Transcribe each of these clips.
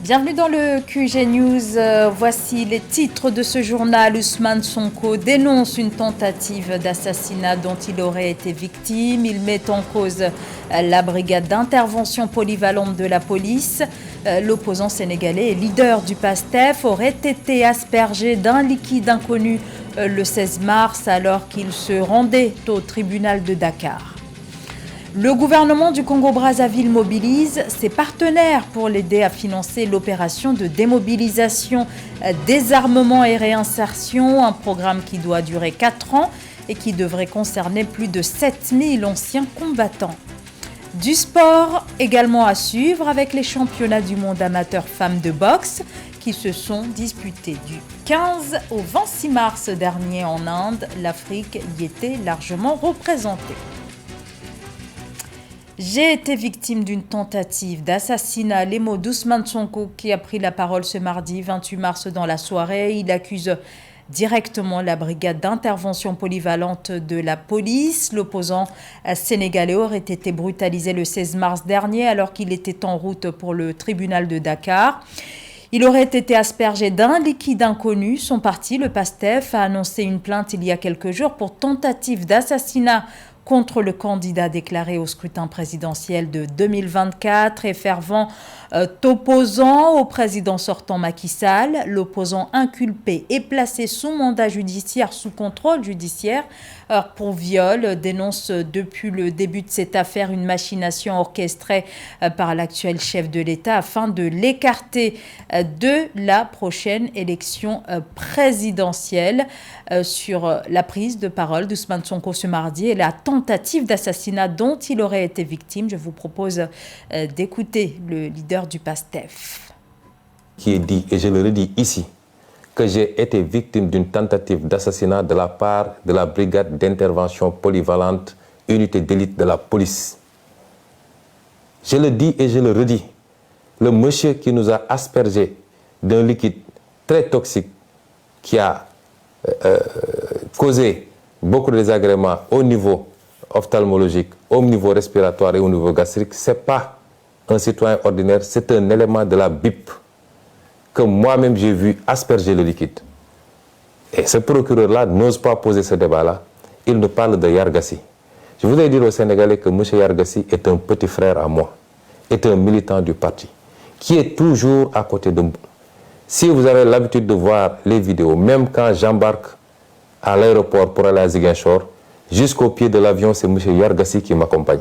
Bienvenue dans le QG News. Voici les titres de ce journal. Ousmane Sonko dénonce une tentative d'assassinat dont il aurait été victime. Il met en cause la brigade d'intervention polyvalente de la police. L'opposant sénégalais et leader du PASTEF aurait été aspergé d'un liquide inconnu le 16 mars alors qu'il se rendait au tribunal de Dakar. Le gouvernement du Congo-Brazzaville mobilise ses partenaires pour l'aider à financer l'opération de démobilisation, désarmement et réinsertion, un programme qui doit durer 4 ans et qui devrait concerner plus de 7000 anciens combattants. Du sport également à suivre avec les championnats du monde amateur femmes de boxe qui se sont disputés du 15 au 26 mars dernier en Inde. L'Afrique y était largement représentée. J'ai été victime d'une tentative d'assassinat. Les mots d'Ousmane Sonko qui a pris la parole ce mardi 28 mars dans la soirée. Il accuse directement la brigade d'intervention polyvalente de la police. L'opposant sénégalais aurait été brutalisé le 16 mars dernier alors qu'il était en route pour le tribunal de Dakar. Il aurait été aspergé d'un liquide inconnu. Son parti, le PASTEF, a annoncé une plainte il y a quelques jours pour tentative d'assassinat contre le candidat déclaré au scrutin présidentiel de 2024 et fervent opposant au président sortant Macky Sall. L'opposant inculpé est placé sous mandat judiciaire, sous contrôle judiciaire pour viol, dénonce depuis le début de cette affaire une machination orchestrée par l'actuel chef de l'État afin de l'écarter de la prochaine élection présidentielle. Sur la prise de parole d'Ousmane Sonko ce mardi et la tentative d'assassinat dont il aurait été victime. Je vous propose d'écouter le leader du PASTEF. Qui dit, et je le redis ici, que j'ai été victime d'une tentative d'assassinat de la part de la brigade d'intervention polyvalente, unité d'élite de la police. Je le dis et je le redis, le monsieur qui nous a aspergé d'un liquide très toxique qui a causé beaucoup de désagréments au niveau ophtalmologique, au niveau respiratoire et au niveau gastrique, ce n'est pas un citoyen ordinaire, c'est un élément de la BIP que moi-même j'ai vu asperger le liquide. Et ce procureur-là n'ose pas poser ce débat-là. Il nous parle de Yargassi. Je voudrais dire aux Sénégalais que M. Yargassi est un petit frère à moi, est un militant du parti, qui est toujours à côté de moi. Si vous avez l'habitude de voir les vidéos, même quand j'embarque à l'aéroport pour aller à Ziguinchor, jusqu'au pied de l'avion, c'est M. Yargassi qui m'accompagne.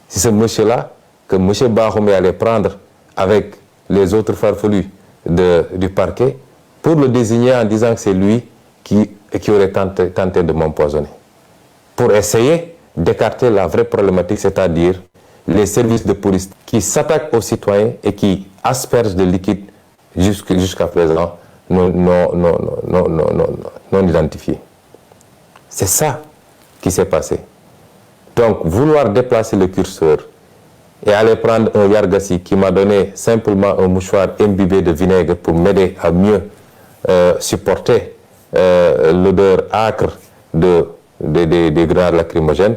C'est ce monsieur-là que M. Bahoumé allait prendre avec les autres farfelus du parquet pour le désigner en disant que c'est lui qui aurait tenté de m'empoisonner. Pour essayer d'écarter la vraie problématique, c'est-à-dire les services de police qui s'attaquent aux citoyens et qui aspergent de liquide jusqu'à présent non identifié. C'est ça qui s'est passé. Donc, vouloir déplacer le curseur et aller prendre un Yargassi qui m'a donné simplement un mouchoir imbibé de vinaigre pour m'aider à mieux supporter l'odeur âcre des grenades lacrymogènes,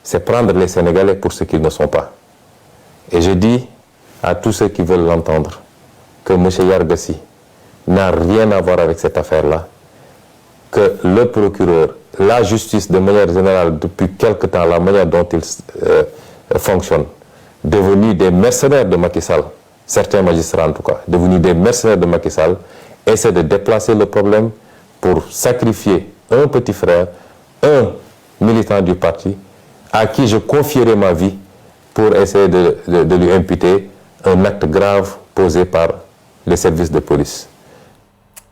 c'est prendre les Sénégalais pour ce qu'ils ne sont pas. Et je dis à tous ceux qui veulent l'entendre que M. Yargassi n'a rien à voir avec cette affaire-là, que le procureur, la justice de manière générale, depuis quelque temps, la manière dont il fonctionne, devenus des mercenaires de Macky Sall, certains magistrats en tout cas, devenus des mercenaires de Macky Sall, essaient de déplacer le problème pour sacrifier un petit frère, un militant du parti, à qui je confierai ma vie pour essayer de lui imputer un acte grave posé par les services de police.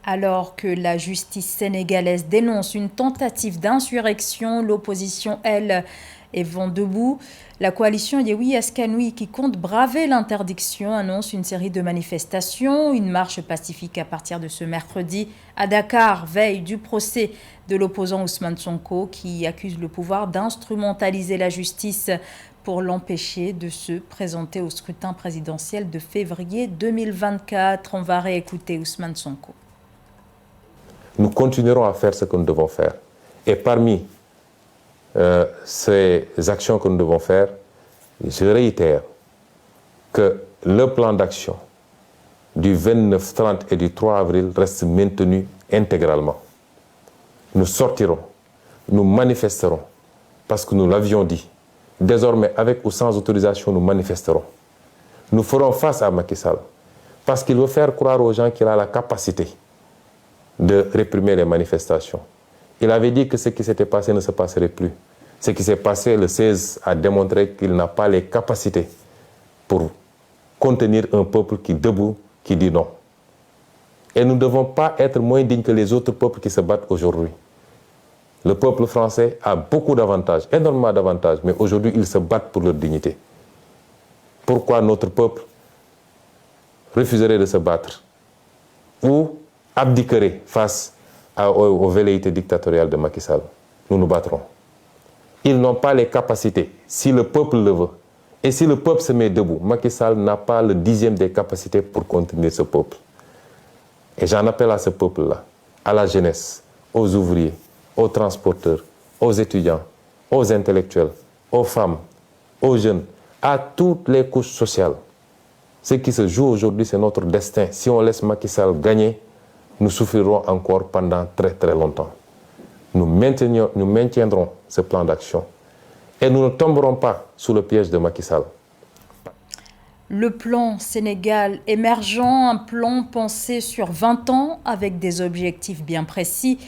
Alors que la justice sénégalaise dénonce une tentative d'insurrection, l'opposition, elle, est vent debout. La coalition Yewwi Askan-Wi, qui compte braver l'interdiction, annonce une série de manifestations, une marche pacifique à partir de ce mercredi à Dakar, veille du procès de l'opposant Ousmane Sonko, qui accuse le pouvoir d'instrumentaliser la justice pour l'empêcher de se présenter au scrutin présidentiel de février 2024. On va réécouter Ousmane Sonko. Nous continuerons à faire ce que nous devons faire. Et parmi ces actions que nous devons faire, je réitère que le plan d'action du 29, 30 et du 3 avril reste maintenu intégralement. Nous sortirons, nous manifesterons, parce que nous l'avions dit. Désormais, avec ou sans autorisation, nous manifesterons. Nous ferons face à Macky Sall, parce qu'il veut faire croire aux gens qu'il a la capacité de réprimer les manifestations. Il avait dit que ce qui s'était passé ne se passerait plus. Ce qui s'est passé le 16 a démontré qu'il n'a pas les capacités pour contenir un peuple qui est debout, qui dit non. Et nous ne devons pas être moins dignes que les autres peuples qui se battent aujourd'hui. Le peuple français a beaucoup d'avantages, énormément d'avantages, mais aujourd'hui, ils se battent pour leur dignité. Pourquoi notre peuple refuserait de se battre ou abdiquerait face aux velléités dictatoriales de Macky Sall? Nous nous battrons. Ils n'ont pas les capacités, si le peuple le veut. Et si le peuple se met debout, Macky Sall n'a pas le 10e des capacités pour contenir ce peuple. Et j'en appelle à ce peuple-là, à la jeunesse, aux ouvriers, aux transporteurs, aux étudiants, aux intellectuels, aux femmes, aux jeunes, à toutes les couches sociales. Ce qui se joue aujourd'hui, c'est notre destin. Si on laisse Macky Sall gagner, nous souffrirons encore pendant très très longtemps. Nous maintiendrons ce plan d'action et nous ne tomberons pas sous le piège de Macky Sall. Le plan Sénégal émergent, un plan pensé sur 20 ans avec des objectifs bien précis.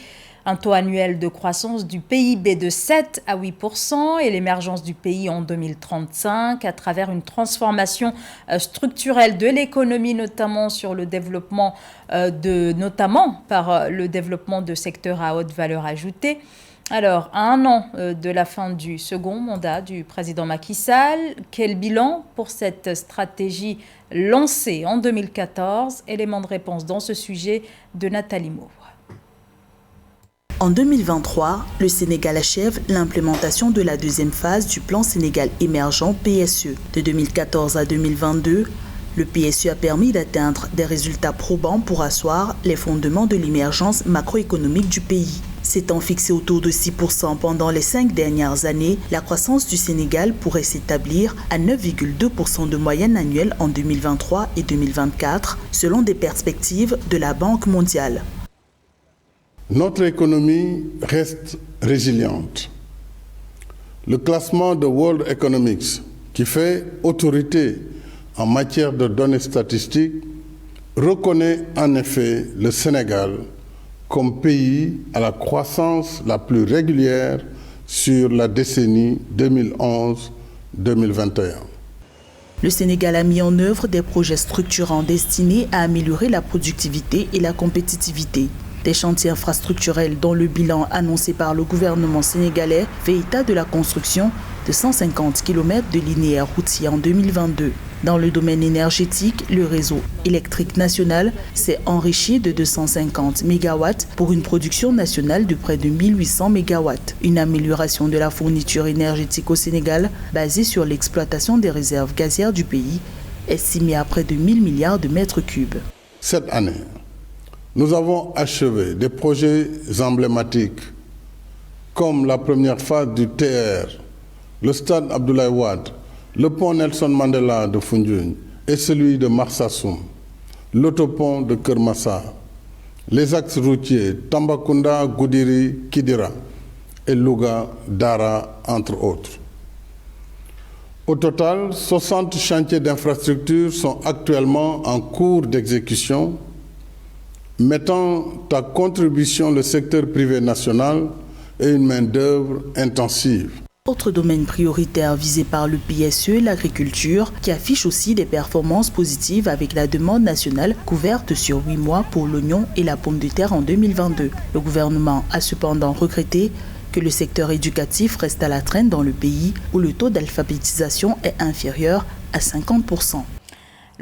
Un taux annuel de croissance du PIB de 7 à 8% et l'émergence du pays en 2035 à travers une transformation structurelle de l'économie, notamment sur le développement par le développement de secteurs à haute valeur ajoutée. Alors, à un an de la fin du second mandat du président Macky Sall, quel bilan pour cette stratégie lancée en 2014? Élément de réponse dans ce sujet de Nathalie Moore. En 2023, le Sénégal achève l'implémentation de la deuxième phase du plan Sénégal émergent PSE. De 2014 à 2022, le PSE a permis d'atteindre des résultats probants pour asseoir les fondements de l'émergence macroéconomique du pays. S'étant fixé autour de 6% pendant les 5 dernières années, la croissance du Sénégal pourrait s'établir à 9,2% de moyenne annuelle en 2023 et 2024, selon des perspectives de la Banque mondiale. Notre économie reste résiliente. Le classement de World Economics, qui fait autorité en matière de données statistiques, reconnaît en effet le Sénégal comme pays à la croissance la plus régulière sur la décennie 2011-2021. Le Sénégal a mis en œuvre des projets structurants destinés à améliorer la productivité et la compétitivité. Des chantiers infrastructurels dont le bilan annoncé par le gouvernement sénégalais fait état de la construction de 150 km de linéaire routier en 2022. Dans le domaine énergétique, le réseau électrique national s'est enrichi de 250 MW pour une production nationale de près de 1800 MW. Une amélioration de la fourniture énergétique au Sénégal basée sur l'exploitation des réserves gazières du pays, estimée à près de 1000 milliards de mètres cubes. Cette année, nous avons achevé des projets emblématiques comme la première phase du TR, le stade Abdoulaye Wade, le pont Nelson Mandela de Foundiougne et celui de Marsassoum, l'autopont de Kermassa, les axes routiers Tambacounda, Goudiri, Kidira et Louga, Dara, entre autres. Au total, 60 chantiers d'infrastructures sont actuellement en cours d'exécution, mettant à contribution le secteur privé national et une main-d'œuvre intensive. Autre domaine prioritaire visé par le PSE, l'agriculture, qui affiche aussi des performances positives avec la demande nationale couverte sur 8 mois pour l'oignon et la pomme de terre en 2022. Le gouvernement a cependant regretté que le secteur éducatif reste à la traîne dans le pays où le taux d'alphabétisation est inférieur à 50%.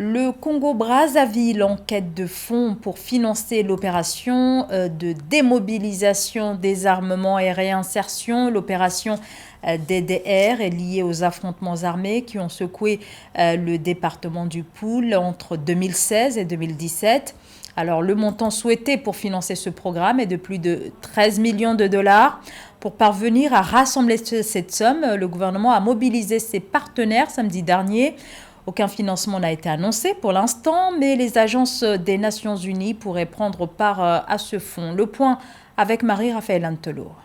Le Congo-Brazzaville en quête de fonds pour financer l'opération de démobilisation, désarmement et réinsertion. L'opération DDR est liée aux affrontements armés qui ont secoué le département du Poul entre 2016 et 2017. Alors, le montant souhaité pour financer ce programme est de plus de 13 millions de dollars. Pour parvenir à rassembler cette somme, le gouvernement a mobilisé ses partenaires samedi dernier. Aucun financement n'a été annoncé pour l'instant, mais les agences des Nations Unies pourraient prendre part à ce fonds. Le point avec Marie-Raphaël Antelour.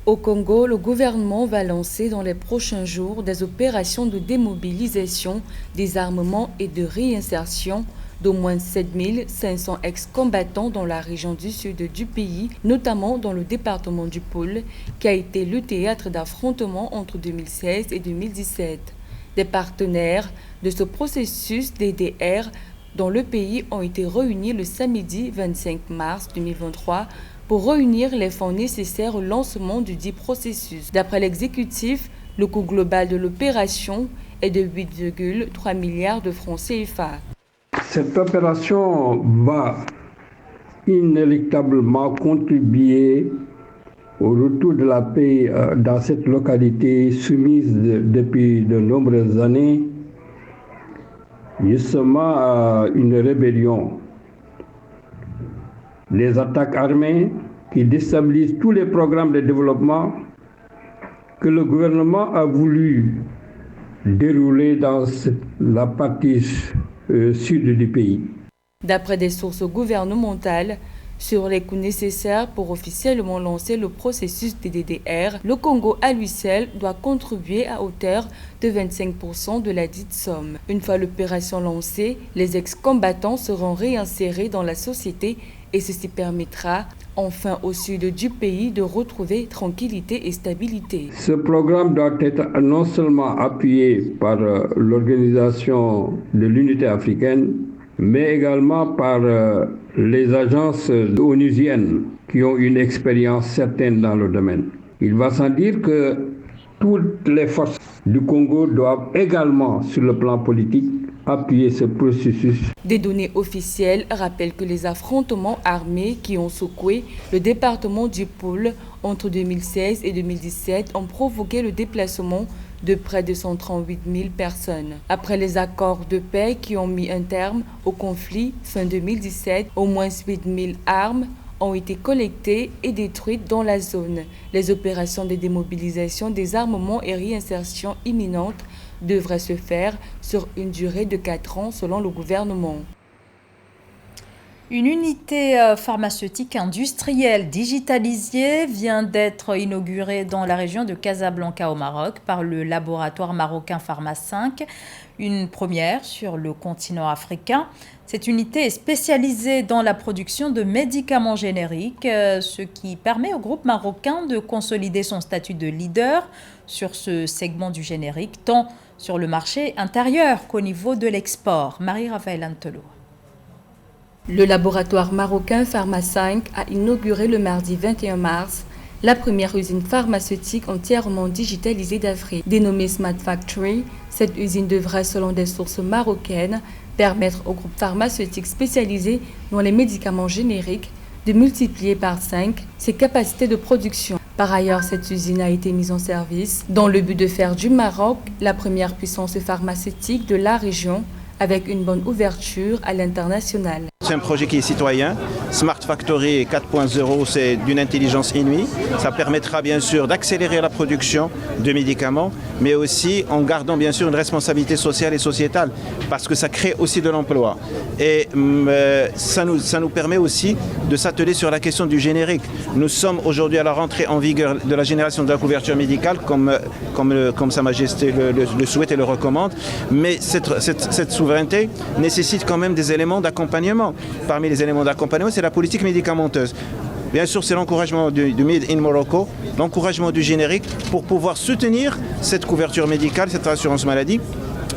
Au Congo, le gouvernement va lancer dans les prochains jours des opérations de démobilisation, désarmement et de réinsertion d'au moins 7500 ex-combattants dans la région du sud du pays, notamment dans le département du Pôle, qui a été le théâtre d'affrontements entre 2016 et 2017. Des partenaires de ce processus DDR dans le pays ont été réunis le samedi 25 mars 2023 pour réunir les fonds nécessaires au lancement du dit processus. D'après l'exécutif, le coût global de l'opération est de 8,3 milliards de francs CFA. Cette opération va inéluctablement contribuer au retour de la paix dans cette localité soumise depuis de nombreuses années justement à une rébellion. Les attaques armées qui déstabilisent tous les programmes de développement que le gouvernement a voulu dérouler dans la partie sud du pays. D'après des sources gouvernementales, sur les coûts nécessaires pour officiellement lancer le processus des DDR, le Congo à lui seul doit contribuer à hauteur de 25% de la dite somme. Une fois l'opération lancée, les ex-combattants seront réinsérés dans la société et ceci permettra enfin au sud du pays de retrouver tranquillité et stabilité. Ce programme doit être non seulement appuyé par l'Organisation de l'Unité africaine, mais également par les agences onusiennes qui ont une expérience certaine dans le domaine. Il va sans dire que toutes les forces du Congo doivent également, sur le plan politique, appuyer ce processus. Des données officielles rappellent que les affrontements armés qui ont secoué le département du Pôle entre 2016 et 2017 ont provoqué le déplacement de près de 138 000 personnes. Après les accords de paix qui ont mis un terme au conflit fin 2017, au moins 8 000 armes ont été collectées et détruites dans la zone. Les opérations de démobilisation, désarmement et réinsertion imminente devraient se faire sur une durée de 4 ans selon le gouvernement. Une unité pharmaceutique industrielle digitalisée vient d'être inaugurée dans la région de Casablanca au Maroc par le laboratoire marocain Pharma 5, une première sur le continent africain. Cette unité est spécialisée dans la production de médicaments génériques, ce qui permet au groupe marocain de consolider son statut de leader sur ce segment du générique, tant sur le marché intérieur qu'au niveau de l'export. Marie-Raphaël Antelour. Le laboratoire marocain Pharma 5 a inauguré le mardi 21 mars la première usine pharmaceutique entièrement digitalisée d'Afrique. Dénommée Smart Factory, cette usine devrait, selon des sources marocaines, permettre au groupe pharmaceutique spécialisé dans les médicaments génériques de multiplier par 5 ses capacités de production. Par ailleurs, cette usine a été mise en service dans le but de faire du Maroc la première puissance pharmaceutique de la région, avec une bonne ouverture à l'international. C'est un projet qui est citoyen. Smart Factory 4.0, c'est d'une intelligence inouïe. Ça permettra bien sûr d'accélérer la production de médicaments, mais aussi en gardant bien sûr une responsabilité sociale et sociétale, parce que ça crée aussi de l'emploi. Et ça nous permet aussi de s'atteler sur la question du générique. Nous sommes aujourd'hui à la rentrée en vigueur de la génération de la couverture médicale, comme Sa Majesté le souhaite et le recommande, mais cette souveraineté nécessite quand même des éléments d'accompagnement. Parmi les éléments d'accompagnement, c'est la politique médicamenteuse. Bien sûr, c'est l'encouragement du Made in Morocco, l'encouragement du générique pour pouvoir soutenir cette couverture médicale, cette assurance maladie,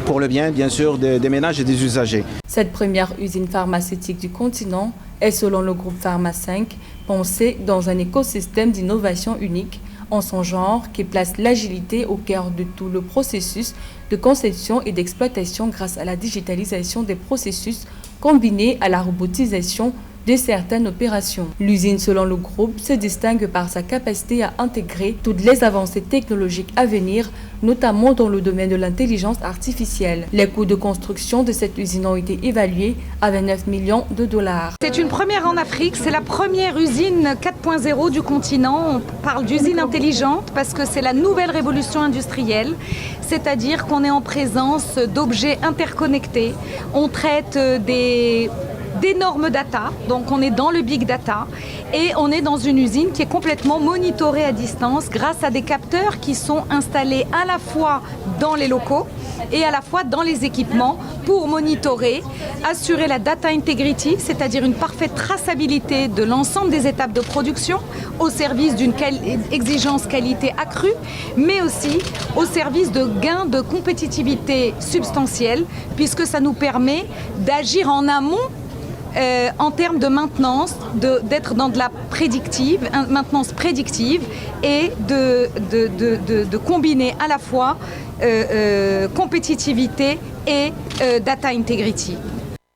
pour le bien sûr, des ménages et des usagers. Cette première usine pharmaceutique du continent est, selon le groupe Pharma 5, pensée dans un écosystème d'innovation unique en son genre qui place l'agilité au cœur de tout le processus de conception et d'exploitation grâce à la digitalisation des processus combinée à la robotisation de certaines opérations. L'usine, selon le groupe, se distingue par sa capacité à intégrer toutes les avancées technologiques à venir, notamment dans le domaine de l'intelligence artificielle. Les coûts de construction de cette usine ont été évalués à 29 millions de dollars. C'est une première en Afrique, c'est la première usine 4.0 du continent. On parle d'usine intelligente parce que c'est la nouvelle révolution industrielle, c'est-à-dire qu'on est en présence d'objets interconnectés. On traite d'énormes data, donc on est dans le big data et on est dans une usine qui est complètement monitorée à distance grâce à des capteurs qui sont installés à la fois dans les locaux et à la fois dans les équipements pour monitorer, assurer la data integrity, c'est-à-dire une parfaite traçabilité de l'ensemble des étapes de production au service d'une exigence qualité accrue, mais aussi au service de gains de compétitivité substantiels puisque ça nous permet d'agir en amont en termes de maintenance, d'être dans de la maintenance prédictive et de combiner à la fois compétitivité et data integrity.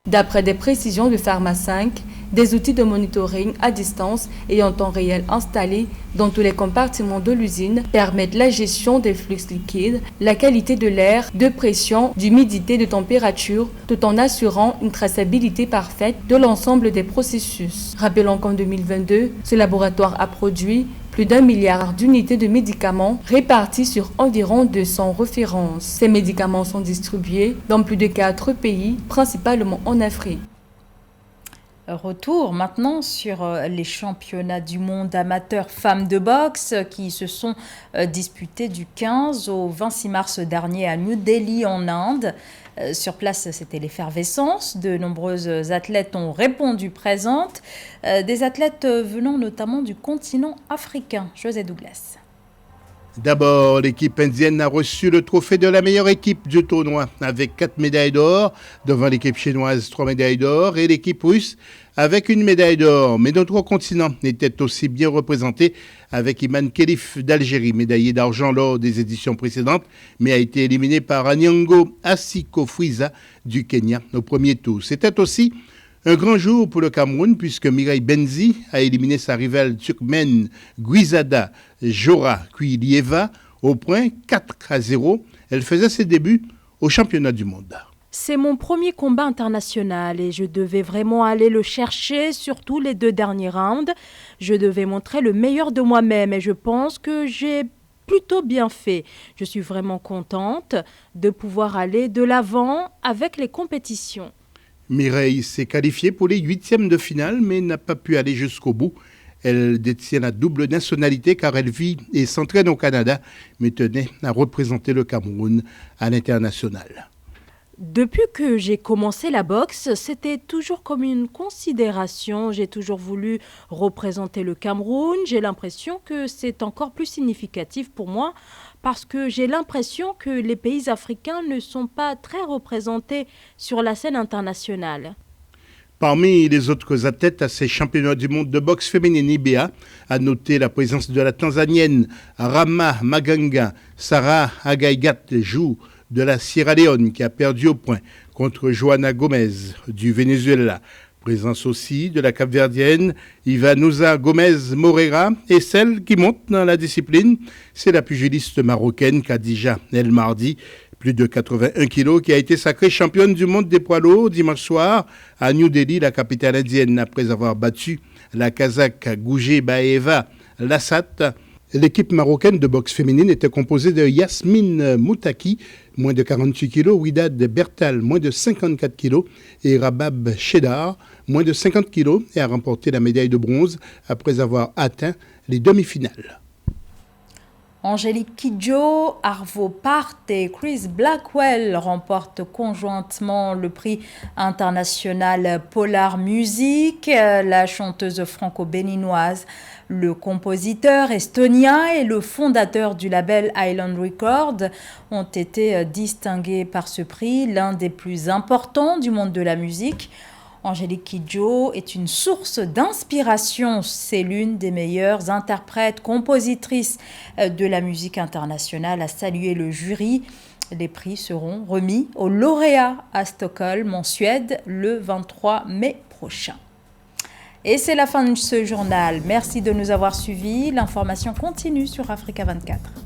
D'après des précisions de Pharma 5, des outils de monitoring à distance et en temps réel installés dans tous les compartiments de l'usine permettent la gestion des flux liquides, la qualité de l'air, de pression, d'humidité, de température, tout en assurant une traçabilité parfaite de l'ensemble des processus. Rappelons qu'en 2022, ce laboratoire a produit plus d'1 milliard d'unités de médicaments répartis sur environ 200 références. Ces médicaments sont distribués dans plus de 4 pays, principalement en Afrique. Retour maintenant sur les championnats du monde amateurs femmes de boxe qui se sont disputés du 15 au 26 mars dernier à New Delhi en Inde. Sur place, c'était l'effervescence. De nombreuses athlètes ont répondu présentes. Des athlètes venant notamment du continent africain. José Douglas. D'abord, l'équipe indienne a reçu le trophée de la meilleure équipe du tournoi avec 4 médailles d'or, devant l'équipe chinoise 3 médailles d'or et l'équipe russe avec 1 médaille d'or. Mais notre continent était aussi bien représenté avec Iman Khelif d'Algérie, médaillé d'argent lors des éditions précédentes, mais a été éliminé par Anyango Asiko-Fwiza du Kenya au premier tour. C'était aussi un grand jour pour le Cameroun puisque Mireille Benzi a éliminé sa rivale turkmène Guizada Jora Kuilieva au point 4-0. Elle faisait ses débuts au championnat du monde. C'est mon premier combat international et je devais vraiment aller le chercher, surtout les 2 derniers rounds. Je devais montrer le meilleur de moi-même et je pense que j'ai plutôt bien fait. Je suis vraiment contente de pouvoir aller de l'avant avec les compétitions. Mireille s'est qualifiée pour les 8e de finale, mais n'a pas pu aller jusqu'au bout. Elle détient la double nationalité car elle vit et s'entraîne au Canada, mais tenait à représenter le Cameroun à l'international. Depuis que j'ai commencé la boxe, c'était toujours comme une considération. J'ai toujours voulu représenter le Cameroun. J'ai l'impression que c'est encore plus significatif pour moi parce que j'ai l'impression que les pays africains ne sont pas très représentés sur la scène internationale. Parmi les autres athlètes à ces championnats du monde de boxe féminine IBA, à noter la présence de la Tanzanienne Rama Maganga, Sarah Agaigat Jou de la Sierra Leone qui a perdu au point contre Joana Gomez du Venezuela. Présence aussi de la Cap-Verdienne Ivanusa Gomez Moreira et celle qui monte dans la discipline, c'est la pugiliste marocaine Khadija El Mardi, plus de 81 kilos, qui a été sacrée championne du monde des poids lourds dimanche soir à New Delhi, la capitale indienne, après avoir battu la Kazakh Goujé Baeva Lassat. L'équipe marocaine de boxe féminine était composée de Yasmine Moutaki, moins de 48 kg, Widad Bertal, moins de 54 kg, et Rabab Cheddar, moins de 50 kg, et a remporté la médaille de bronze après avoir atteint les demi-finales. Angélique Kidjo, Arvo Part et Chris Blackwell remportent conjointement le prix international Polar Music. La chanteuse franco-béninoise, le compositeur estonien et le fondateur du label Island Records ont été distingués par ce prix, l'un des plus importants du monde de la musique. Angélique Kidjo est une source d'inspiration. C'est l'une des meilleures interprètes, compositrices de la musique internationale, a salué le jury. Les prix seront remis aux lauréats à Stockholm, en Suède, le 23 mai prochain. Et c'est la fin de ce journal. Merci de nous avoir suivis. L'information continue sur Africa 24.